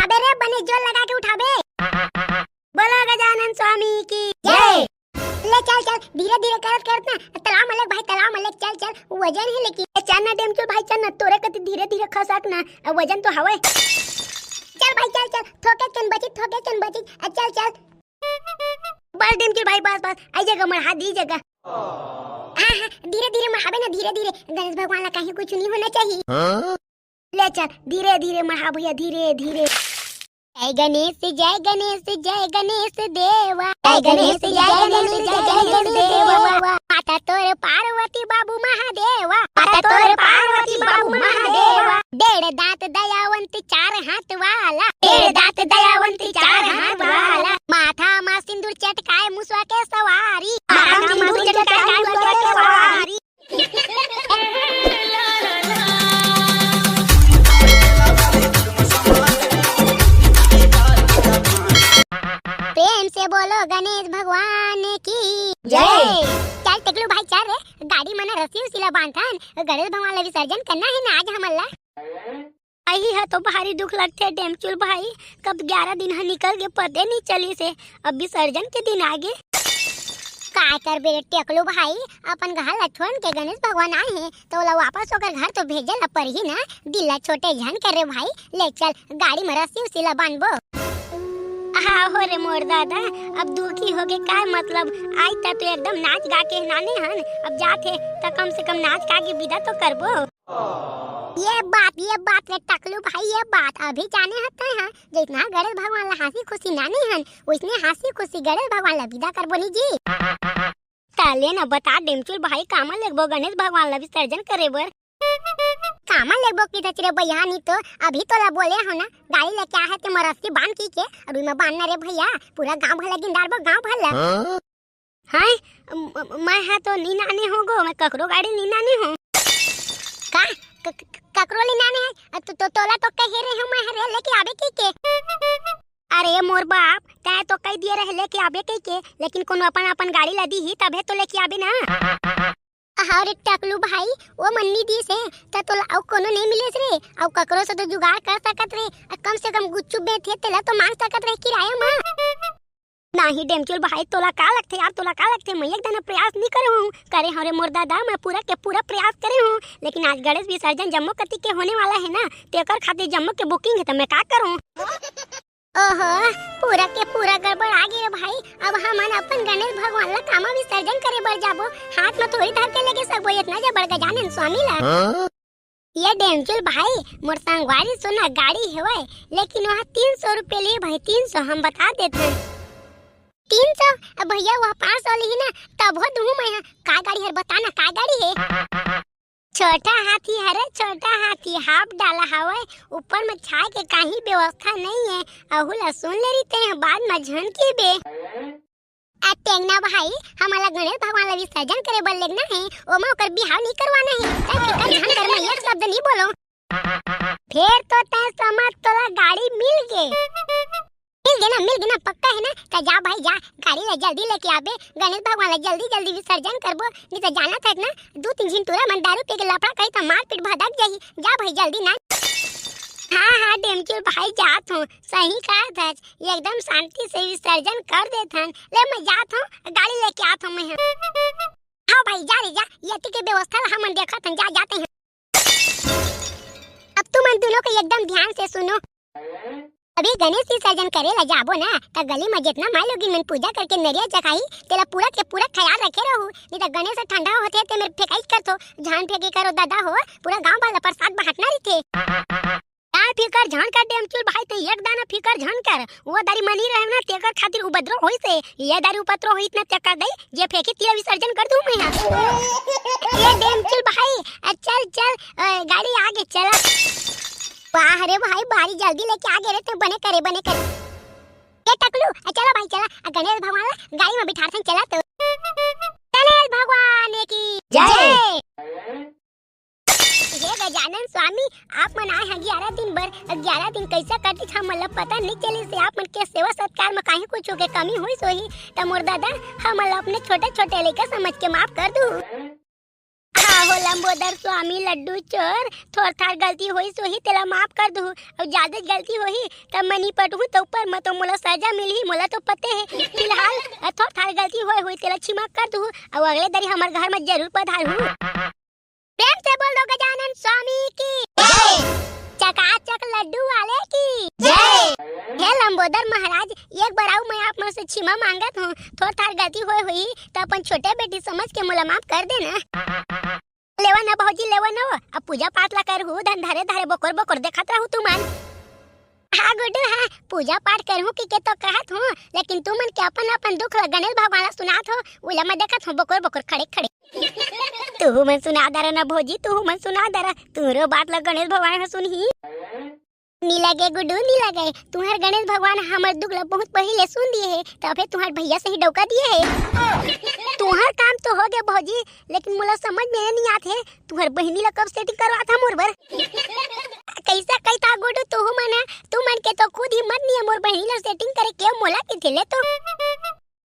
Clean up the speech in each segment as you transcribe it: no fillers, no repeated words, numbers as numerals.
उठाबे रे, बने जोर लगा के उठाबे। बोलो गजानन स्वामी की जय। ले चल चल, धीरे धीरे करत करत ना तलाव मलक भाई, तलाव मलक, चल चल, वजन है लेकिन चल ना डेमचुल भाई, चल ना, तोरे कति धीरे धीरे खसक ना, वजन तो हवे। चल भाई चल चल, थोके चन बची, थोके चन बची, चल चल बस डेमचुल भाई, बस बस, आई जगह मढ़ा दी जगह। हाँ हाँ, धीरे धीरे मढ़ाबे ना, धीरे धीरे, गणेश भगवान ला कहीं कुछ नहीं होना चाहिए। ले चल धीरे धीरे मढ़ा भैया, धीरे धीरे। जय गणेश जय गणेश जय गणेश देवा, जय गणेश जय गणेश जय गणेश देवा, माता तोर पार्वती बाबू महादेवा, माता तोर पार्वती बाबू महादेवा, डेढ़ दांत दयावंत चार हाथ वाला, डेढ़ दांत दयावंत चार हाथ वाला, माथा मा सिंदूर चटकाए मुसवा के सवारी, माथा मा सिंदूर चटकाए मुसवा के सवारी। प्रेम से बोलो गणेश भगवान की जय। चल टिकलू भाई चल रे, गाड़ी मना रस्सी उसीला बांधन, गणेश भगवान ला विसर्जन करना है ना आज हमला। आई है तो भारी दुख लगते डेमचुल भाई, कब 11 दिन है निकल के पते नहीं चली से, अब विसर्जन के दिन आगे का कर बे टिकलू भाई, अपन घर छोड़ के गणेश भगवान आए हैं तो ला वापस होकर घर तो भेजल पर ही ना, दिल्ला छोटे झन करे भाई, ले चल गाड़ी में रस्सी उसीला बांधबो। हाँ हो रे मोर दादा, अब दुखी हो गए का मतलब, आज तक तो एकदम नाच गा के नाने हन, अब जाते तो कम से कम नाच गा के विदा तो करबो। ये बात रे टकलू भाई, ये बात अभी जाने हते हैं, जितना गणेश भगवान ला हंसी खुशी नाने हन, उसने हंसी खुशी गणेश भगवान ला विदा करबो नी जी। ताले ना बता डेमचुल भाई, कामा लगबो गणेश भगवान ला विसर्जन करे बर, कामा लेबो की तचरे भैया, नहीं तो अभी तो ला बोले हो ना, गाड़ी लेके आ है ते मरस्सी बांध की के, अभी मैं बांधना रे भैया, पूरा गांव भला गिंडारबो, गांव भला। हाय मैं है तो नीनाने होगो, मैं ककरो गाड़ी नीनाने हो का, ककरो नीनाने है तो तोला तो कह रहे हो मैं रे लेके आबे की के। अरे मोर बाप, तै तो कह दिए रहे लेके आबे की के, लेकिन कोनो अपन अपन गाड़ी ला दी ही तबे तो लेके आबे ना। अरे टकलू भाई, वो मन्नी दी से तो औ कोनो नहीं मिले रे, औ ककरो से तो जुगाड़ कर सकत रे, कम से कम गुच्चू बेथे तेला तो मांग सकत रे किराया में। नहीं डेमचुल भाई, तोला का लगथे यार, तोला का लगथे, मैं एक दिन प्रयास नहीं करे हूँ, करे हरे मोर दादा, मैं पूरा के पूरा प्रयास करे हूँ, लेकिन आज गणेश विसर्जन जम्मू कति के होने वाला है ना, तेकर खातिर जम्मू के बुकिंग है, तो मैं का करूँ। ओहो, पूरा के पूरा गड़बड़ आ गई रे भाई, अब हमन अपन गणेश भगवान ला कामा विसर्जन करे बर जाबो, हाथ में थोड़ी धर के लेके सकबो इतना जे बड़ गजानन स्वामी ला। ये डेमचुल भाई, मोर संगवारी सुना गाड़ी है वै, लेकिन वहाँ 300 रुपए लिए भाई, 300 हम बता देते 300 भैया, वह 500 ली ना, तब हो दूँ मैं, का गाड़ी है बताना, का गाड़ी है। छोटा हाथी है रे, छोटा हाथी, हाफ डाला हवा, ऊपर में छाए के कहीं व्यवस्था नहीं है, अहुला सुन ले रही ते बाद में झनकी बे। टेंगना भाई, हमारा गणेश भगवान ला विसर्जन करे बर लेगना है, ओमा ओकर बिहाव नहीं करवाना है, तै झन कर में एक शब्द नहीं बोलो, फिर तो तै समझ तोला गाड़ी मिल गए ना, पक्का है ना, तो जा भाई जा, गाड़ी ले जल्दी लेके आबे, गणेश भगवान ला जल्दी जल्दी विसर्जन करबो, नहीं तो जाना था ना 2-3 दिन तोरा मन दारू पी के लफड़ा कही तो मार पीट भड़क जाही, जा भाई जल्दी ना। हाँ डेमचुल भाई जात हूँ, सही कहा था, एकदम शांति से विसर्जन कर देथन, ले मैं जात हूँ, गाड़ी लेके आत हूँ मैं। हाँ भाई जा रे जा, ये के व्यवस्था हम देखत हन, जा जाते हैं। अब तुम दोनों को एकदम ध्यान से सुनो, अभी गणेश विसर्जन करे ला जाबो ना, तो गली में जितना माई लोगिन मन पूजा करके नरिया चढ़ाई, तेला पूरा के पूरा ख्याल रखे रहू, नहीं तो गणेश ठंडा होते ते मेरे फेकाई करतो, झान फेंके करो दादा हो, पूरा गांव वाला प्रसाद बांटना रही थे। फिकर झन कर डेमचुल भाई, तो एक दाना फिकर झन कर, वो दारी मनी रहे ना, तेकर खातिर उपद्रव होई से, ये दारी उपद्रव होई इतना तेकर दे, जे फेंकी तिया विसर्जन कर दूं मैं। ये डेमचुल भाई, चल चल गाड़ी आगे चला। वाह रे भाई, बारी जल्दी लेके आगे रे, ते बने करे। ये टकलू चला भाई चला, गणेश भगवान ला गाड़ी में बिठा के चला, तो गणेश भगवान की जय। ये गजानन स्वामी, आप मन आए हैं 11 दिन बर, 11 दिन कैसा करती था मतलब पता नहीं चली से, आप मन के सेवा सत्कार में कहीं कुछ के कमी हुई सोही, तो मोर दादा हम अपने छोटे छोटे लेकर समझ के माफ कर दूं। हाँ हो लंबोदर स्वामी लड्डू चोर, थोड़ थार गलती होई सो ही तेला माफ कर दू, और ज्यादा गलती होई तब मनी पटहू तो ऊपर मत तो मोला सजा मिली, मोला तो पते है। फिलहाल थोड़ थार गलती होई तेला क्षमा कर दू, और अगले दरी हमार घर में जरूर पधारू। प्रेम से बोल दो गजानन स्वामी की जय, चकाचक लड्डू वाले की जय। हे लंबोदर महाराज, एक बार आऊ मैं आप से क्षमा मांगत हूँ, थोड़ थार गलती हुई तो अपन छोटे बेटी समझ के मोला माफ कर देना। लेवा ना भौजी लेवा ना, अब पूजा पाठ ला कर हूँ, धन धरे धरे बकोर बकोर देखत रहूँ तू मन। हाँ गुड्डू हाँ, पूजा पाठ करूँ की के तो कहत हूँ, लेकिन तू मन के अपन अपन दुख ला गणेश भगवान ला सुनात हो, उला मैं देखत हूँ बकोर बकोर खड़े खड़े। तू मन सुना दरा ना भौजी, तू मन सुना दरा, तूरो बात ला गणेश भगवान सुनही। नी लगे गुड्डू नी लगे, तुम्हार गणेश भगवान हमार दुगला बहुत पहले सुन दिए है, तो फिर तुम्हार भैया से ही डौका दिए है। तुम्हार काम तो हो गया भौजी, लेकिन मुला समझ में नहीं आते तुम्हार बहनी ला कब सेटिंग करवा था मोर बर। कैसा कहता गुड्डू तू मन के तो खुद हिम्मत नहीं है मोर बहनी ला सेटिंग करे के मोला के थेले तो।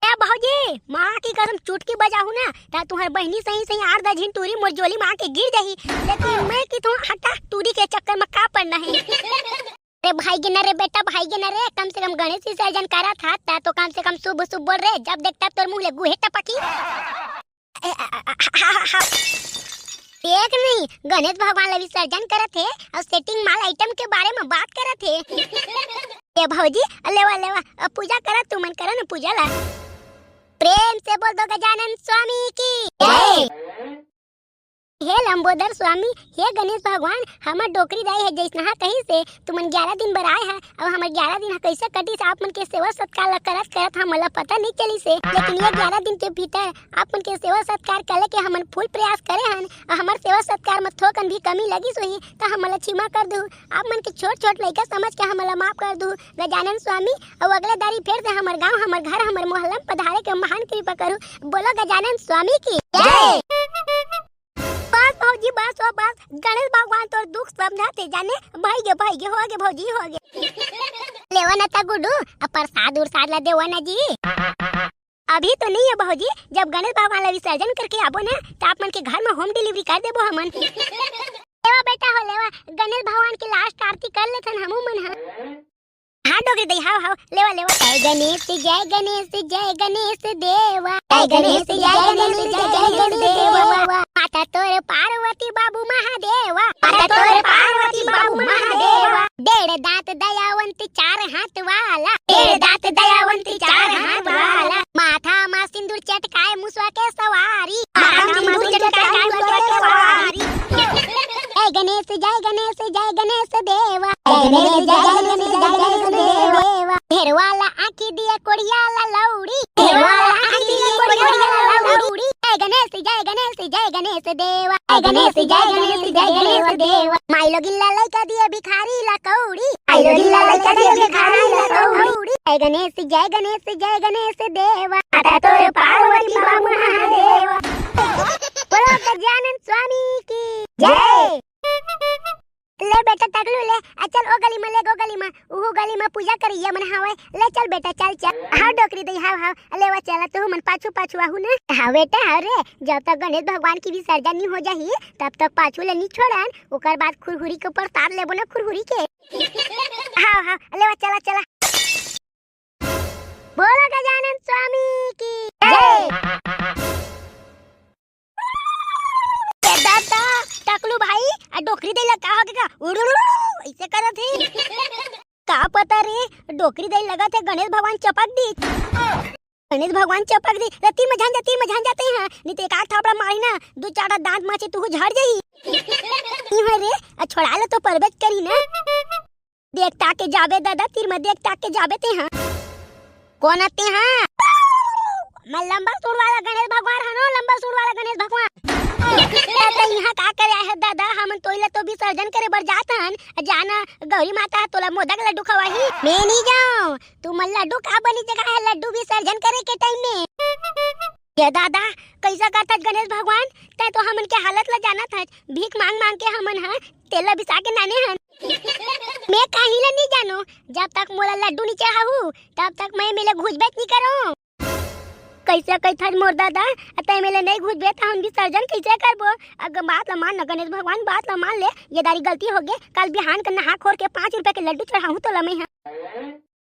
ए भौजी माँ की कसम चुटकी बजाहू ना, ता तुम्हार बहनी सही सही आर दा झिन टूरी मोर जोली माँ के गिर जाही, लेकिन मैं की तू हटा टूरी के चक्कर में का पड़ना है। रे भाई गिना रे बेटा भाई गिना रे, कम से कम गणेश विसर्जन करा था ता तो कम से कम शुभ शुभ बोल रे, जब देखता तोर मुंह ले गुहे टपकी। एक नहीं गणेश भगवान ला विसर्जन करत है और सेटिंग माल आइटम के बारे में बात करत है। ए भौजी लेवा लेवा पूजा करा, तू मन करा ना पूजा ला। प्रेम से बोल दो गजानन स्वामी की जय। हे लंबोदर स्वामी, हे गणेश भगवान, हमर डोकरी दाई है जैसना कहीं से तुमन 11 दिन बर आए है, अब हमर 11 दिन कैसे कटी से आप मन के सेवा सत्कार ला करत करत हमला पता नहीं चली से, लेकिन ये 11 दिन के भीतर आप मन के सेवा सत्कार करे के हमन फुल प्रयास करे हन, और हमर सेवा सत्कार में थोकन भी कमी लगी सोही तो हमला क्षमा कर दू, आप मन के छोट छोट लइका समझ के हमला माफ कर दू गजानन स्वामी, और अगले दारी फिर से हमर गांव हमर घर हमर मोहल्ला पधारे के महान कृपा करू। बोलो गजानन स्वामी की जय। बस भौजी बस ओ बस, गणेश भगवान तोर दुख समझाते जाने, भाई गे हो गे भौजी हो गे। लेवा ना ता गुड्डू, अब प्रसाद उरसाद ला देवा ना जी। अभी तो नहीं है भौजी, जब गणेश भगवान ला विसर्जन करके आबो ना तो आप मन के घर में होम डिलीवरी कर देबो हमन। लेवा बेटा हो लेवा, गणेश भगवान की लास्ट आरती कर लेथन हमू मन। हाँ डोगरी दई हाव लेवा लेवा। जय गणेश जय गणेश जय गणेश देवा, जय गणेश जय गणेश जय गणेश देवा, माता तोर पार्वती बाबू महादेवा, माता तोर पार्वती बाबू महादेवा, डेढ़ दांत दयावंत 4 हाथ वाला, डेढ़ दांत दयावंत 4 हाथ वाला, माथा मा सिंदूर चटकाए मुसवा के सवारी, माथा मा सिंदूर चटकाए मुसवा के सवारी। जय गणेश जय गणेश जय गणेश देवा, जय गणेश जय गणेश जय गणेश देवा, घेरवाला आंखी दिए कोड़ियाला लौड़ी, घेरवाला आंखी दिए कोड़ियाला लौड़ी, जय गणेश जय गणेश जय गणेश देवा, जय गणेश जय गणेश जय गणेश देवा, माइलो गिल्ला लइका दिए भिखारी ला कौड़ी, माइलो गिल्ला लइका दिए भिखारी ला कौड़ी, जय गणेश जय गणेश जय गणेश देवा, माता तोर पार्वती बाबू महादेवा। बोलो गजानन स्वामी की जय। ले बेटा टकलू ले, चल ओ गली में ले, गो गली में उहु गली में पूजा करिए मन हावे, ले चल बेटा चल हाव डोकरी दई हाव लेवा चला तू मन पाछू पाछू आहू ना। हां बेटा हां रे, जब तक गणेश भगवान की विसर्जन नहीं हो जाही तब तक पाछू ले नहीं छोड़न, ओकर बाद खुरहुरी के प्रसाद लेबो ना खुरहुरी के। हां लेवा चला चला। बोलो गजानन स्वामी की जय। दादा टकलू भाई डोकरी दे लगा हो गया ऐसे करत है का पता रे, डोकरी दे लगा थे गणेश भगवान चपक दी, गणेश भगवान चपक दी तीर में झान जाते हैं, नहीं तो एक आठ थापड़ा मारी ना 2-4 दांत माचे तू झड़ जाही। नहीं रे छोड़ा ले तो परबेज करी ना, देख ताके जाबे दादा तीर में देख ताके जाबे ते हां कौन आते हैं। मैं लंबा सूंड वाला गणेश भगवान हनो, लंबा सूंड वाला गणेश भगवान। तो यहाँ का करे है दादा, हम तोइला तो विसर्जन करे बर जातन, जाना गौरी माता तोला मोदक लड्डू खवाही, मैं नहीं जाऊं, तू मन लड्डू का बनी जगह है लड्डू विसर्जन करे के टाइम में। ये दादा कैसा करता गणेश भगवान, तै तो हमन के हालत ला जाना था, भीख मांग मांग के हमन ह तेला बिसा के नाने हन। मैं काहे ला नहीं जानो, जब तक मोला लड्डू नहीं चाहू तब तक मैं मेले घुस बैठ नहीं करो। कैसे कैथा मोर दादा तय मेले नहीं घुसबे त हम विसर्जन कैसे करबो। अगर बात ला मान न गणेश भगवान, बात ला मान ले, ये दारी गलती हो गए। कल बिहान के नहा खोर के 5 रुपए के लड्डू चढ़ाऊं तो लमे है।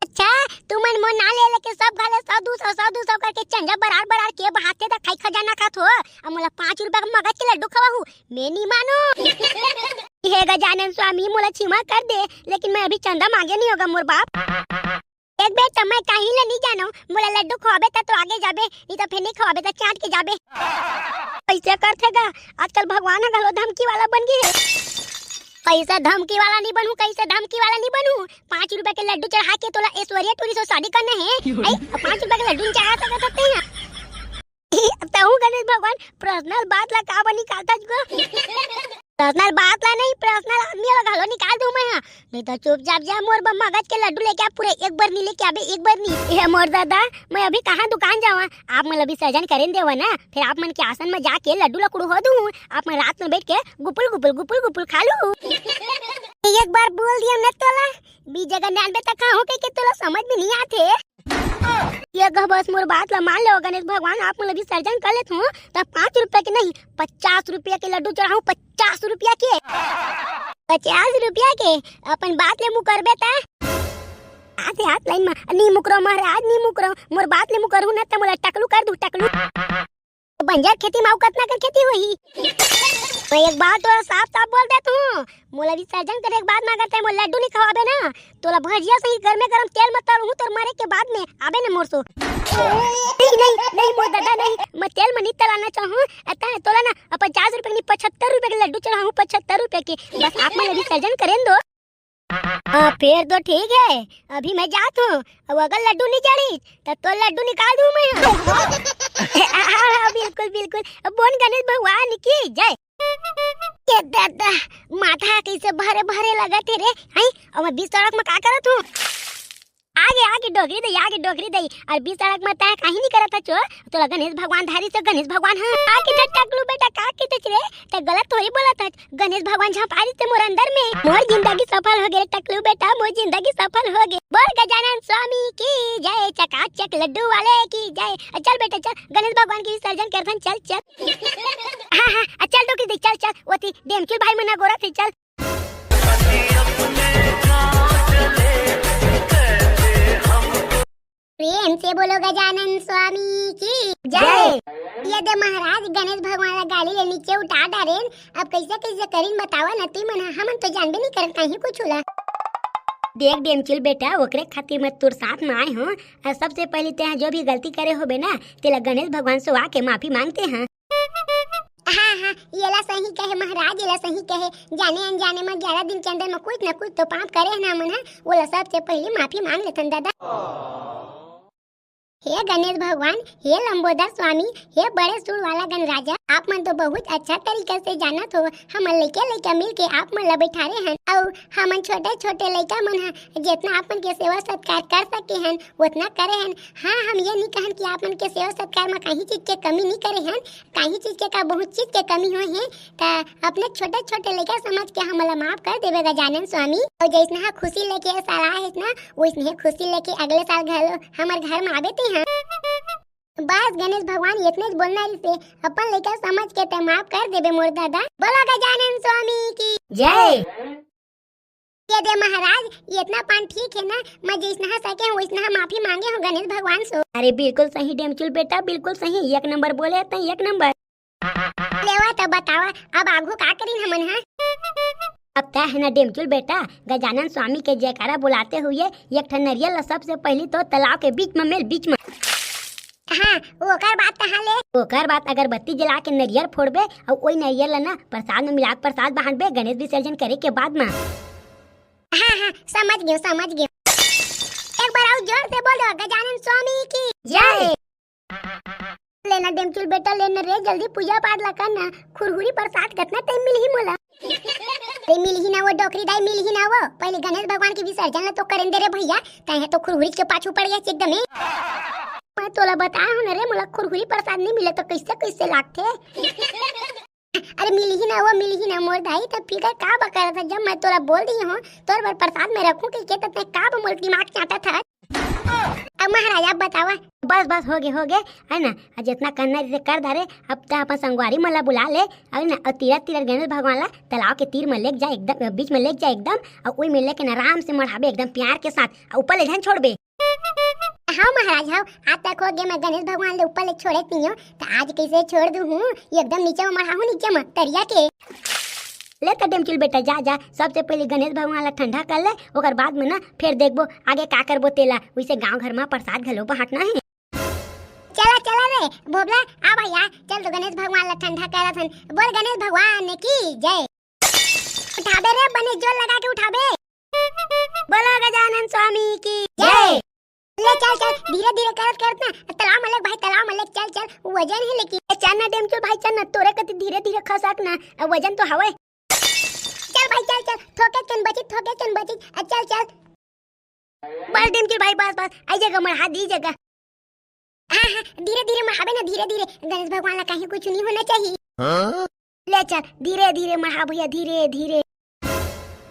अच्छा तू मन मोर ना ले लेके सब घाले 100 करके चंजा बरार बरार के बहाते त खाई खजाना खात हो। अब मोला 5 रुपए का मगज के लड्डू खवाहू, मैं नहीं मानो। हे गजानन स्वामी मोला क्षमा कर दे, लेकिन मैं अभी चंदा मांगे नहीं होगा मोर बाप। एक बेर तो मैं कहीं ले नहीं जानो, मोला लड्डू खवाबे तो आगे जाबे, नहीं तो फिर नहीं खवाबे तो चाट के जाबे। कैसे करथेगा आजकल भगवान घलो धमकी वाला बन गए है। कैसे धमकी वाला नहीं बनूं, कैसे धमकी वाला नहीं बनूं। 5 रुपए के लड्डू चढ़ा के तोला ऐश्वर्या टूरी से शादी करना है। आई 5 रुपए के लड्डू चढ़ा सकते हैं। तहु गणेश भगवान पर्सनल बात ला का बनी काता को। पर्सनल बात ला नहीं, पर्सनल आदमी ला घलो निकाल दूं मैं। नहीं तो चुपचाप जा मोर मगज के लड्डू लेके आ, पूरे एक बार नहीं लेके आबे, एक बार नहीं। ये मोर दादा मैं अभी कहां दुकान जावा, आप मन विसर्जन करें देवा ना, फिर आप मन के आसन में जाके लड्डू लकड़ू हो दूं। आप मन रात में बैठ के गुपुल गुपुल गुपुल गुपुल खा लूं। एक बार बोल दिया न तोला बी जगह नालबे तक हो के तोला समझ में नहीं आते। ये बस मोर बात ला मान लो गणेश भगवान, आप मन विसर्जन कर लेत हूं तो 5 रुपए के नहीं 50 रुपए के लड्डू चढ़ाऊं। 50 रुपया के, 50 रुपया के अपन बात ले मुकरबे ता हाथ लाइन में नहीं मुकरो महाराज, नहीं मुकरो। मोर बात ले मुकरहू ना त मोला टकलू कर दू, टकलू। बंजर खेती माऊ कतना कर खेती होही। मैं एक बात तो साफ साफ बोल देता हूँ, मोला विसर्जन करे एक बात मांगता है, मोला लड्डू नहीं खवाबे ना, तोला भजिया सही घर में गरम तेल मत तलहूं, तोर मारे के बाद में आबे ना मोरसो। नहीं मोर दादा नहीं, मैं तेल में नहीं तलाना चाहूँ। अतः तोला ना 50 रुपए नहीं 75 रुपए के लड्डू चढ़ाऊं, 75 रुपए के। बस आप मन विसर्जन करें दो। हाँ फिर तो ठीक है, अभी मैं जात हूँ। अब अगर लड्डू नहीं चढ़ी तो लड्डू निकाल दूँ मैं। हाँ बिल्कुल बिल्कुल, बोल गणेश भगवान की जय। के दादा माथा कैसे भरे भरे लगा तेरे। आई अब मैं 20 सड़क में का करत हूँ। आगे आगे डोगरी दई, आगे डोगरी दई। और 20 सड़क में ता कहीं नहीं करत छो, तो गणेश भगवान धारी से गणेश भगवान। हां आके टकलू बेटा का के रे ते गलत थोड़ी बोलत है। गणेश भगवान झपारी से मोर अंदर में मोर जिंदगी सफल हो गए। टकलू बेटा मोर जिंदगी सफल हो गई। बोल गजानन स्वामी की जय, चकाचक लड्डू वाले की जय। चल बेटा चल, गणेश भगवान की विसर्जन करथन, चल चल। हां चल डोगरी दई, चल चल। ओती डेमचुल भाई मना गोरा थे, चल। प्रेम से बोलो गजानन स्वामी की जय। ये दे महाराज गणेश भगवान ला गाड़ी ले नीचे उठा डारेन। अब कैसे कैसे करीन बतावा न तू मन, हमन तो जानबे नहीं करत कहीं कुछ होला। देख डेमचुल बेटा, ओकरे खातिर मैं तोर साथ में आए हूँ। सबसे पहले ते जो भी गलती करे होबे ना, तेला गणेश भगवान से आके माफी मांगते हैं। हाँ येला सही कहे महाराज, येला सही कहे। जाने अनजाने में 11 दिन के अंदर में कुछ न कुछ तो पाप करे ना मन, वो सबसे पहले माफी मांग लेथन दादा। हे गणेश भगवान, हे लंबोदर स्वामी, हे बड़े सूर वाला गणराजा, आप मन तो बहुत अच्छा तरीका से जानत हो। हम लइका मिल के आप मन ला बैठारे हैं और हमन छोटे छोटे लइका मन जितना आप मन के सेवा सत्कार कर सके हैं उतना करे हैं। हाँ हम ये नहीं कहन कि आप मन के सेवा सत्कार में कहीं चीज के कमी नहीं करे हैं, कहीं चीज के का बहुत चीज के कमी हुए हैं तो अपने छोटे छोटे लइका समझ के हमला माफ कर देवे गजानन स्वामी। और जैसना खुशी लेके साल आए ना, वैसने खुशी लेके अगले साल हमारे घर में आवे हाँ। बस गणेश भगवान इतने बोलना से अपन लेकर समझ के ते माफ कर देबे मोर दादा। बोलो गजानन स्वामी की जय। ये दे महाराज, इतना पान ठीक है ना, मैं जितना सके वैसना माफी मांगे हूँ गणेश भगवान से। अरे बिल्कुल सही डेमचुल बेटा, बिल्कुल सही, 1 नंबर बोले तो 1 नंबर। लेवा तो बतावा अब आगू का करीन हमन। हां अब तय है ना डेमचुल बेटा, गजानन स्वामी के जयकारा बुलाते हुए एक ठन नरियल सबसे पहले तो तालाब के बीच में मेल बीच में। हाँ ओकर बात कहाँ ले, ओकर बात अगरबत्ती जला के नरियल फोड़बे और वही नरियल ना प्रसाद में मिला प्रसाद बांटबे गणेश विसर्जन करे के बाद में। हाँ समझ गए। एक बार और जोर से बोलो गजानन स्वामी की जय। लेना डेमचुल बेटा लेना रे, जल्दी पूजा पाठ ला करना। खुरहुरी प्रसाद कितना टाइम मिल ही मोला। मिल ही ना वो डोकरी दाई, मिल ही ना वो। पहले गणेश भगवान की विसर्जन ला तो करें दे रे भैया, तय तो खुरहुरी के पाछू पड़ गया एकदम। मैं तोला बताया हूँ ना रे, मोला खुरहुरी प्रसाद नहीं मिले तो कैसे कैसे लागते। अरे मिल ही ना मोर दाई, तब फिकर का बकर था जब मैं तोला बोल दी हूँ तोर बार प्रसाद में रखूं के तब का मोर दिमाग चाहता था। अब महाराज आप बतावा बस बस हो गए है ना। जितना करना जैसे कर दारे। अब तो अपन संगवारी मन ला बुला ले है ना। और तीरथ गणेश भगवान ला तालाब के तीर में लेके जाए, एकदम बीच में लेके जाए एकदम। और वही में लेके आराम से मढ़ाबे एकदम प्यार के साथ, और ऊपर ले ध्यान छोड़बे। हाँ महाराज हाँ, आज तक हो गया मैं गणेश भगवान ले ऊपर ले छोड़े तीनों, तो आज कैसे छोड़ दूं हूँ एकदम नीचे में मढ़ाहूँ, नीचे में तरिया के। ले कदम चल बेटा, जा जा सबसे पहले गणेश भगवान ला ठंडा कर ले, ओकर बाद में ना फिर देखबो आगे का करबो तेला। वैसे गांव घर में प्रसाद घलो बांटना है। चला रे भोबला आ भैया, चल तो गणेश भगवान ला ठंडा करत हन। बोल गणेश भगवान की जय। उठाबे रे बने जोर लगा के उठाबे। बोलो गजानन स्वामी की जय। ले चल धीरे धीरे करत ना तालाब में ले भाई, तालाब में ले चल वजन है लेकिन चलना डेम चल भाई, चलना तोरे कति धीरे धीरे खसक ना, वजन तो हवे। चल भाई चल ठोके चन बची चल बस डेम चल भाई, बस आई जगह मढ़ा दी जगह। हाँ धीरे धीरे मढ़ाबे ना, धीरे धीरे गणेश भगवान ला कहीं कुछ नहीं होना चाहिए। ले चल धीरे धीरे मढ़ा भैया, धीरे धीरे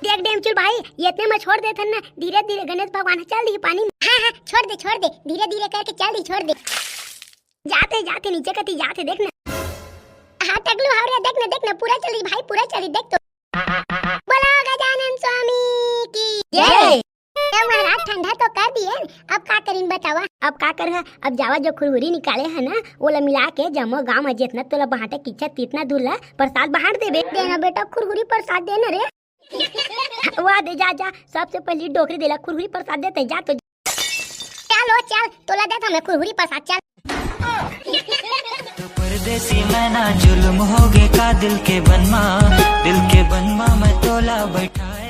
देख डेम चल भाई, ये इतने में छोड़ देथन ना, धीरे धीरे गणेश भगवान चल दी पानी में। हाँ छोड़ दे धीरे धीरे करके चल दी, छोड़ दे। जाते नीचे कति जाते देखना। हाँ टकलू हावरे देखना पूरा चली भाई, पूरा चली देख तो। बोलो गजानन स्वामी की जय। महाराज ठंडा तो कर दिए, अब का करीन बतावा। अब का कर है, अब जावा जो खुरहुरी निकाले है ना, ओला मिला के जमो गांव में जितना तोला बांटे की इच्छा तितना दूल्हा प्रसाद बांट देबे। देना बेटा खुरहुरी प्रसाद देना रे। वाह दे जा सबसे पहले डोकरी देला खुरहुरी प्रसाद देते जा तो। चल तोला दे हमें खुरहुरी प्रसाद चल। तो परदेसी मैं ना जुल्म होगे का दिल के बनवा मैं तोला बैठाए।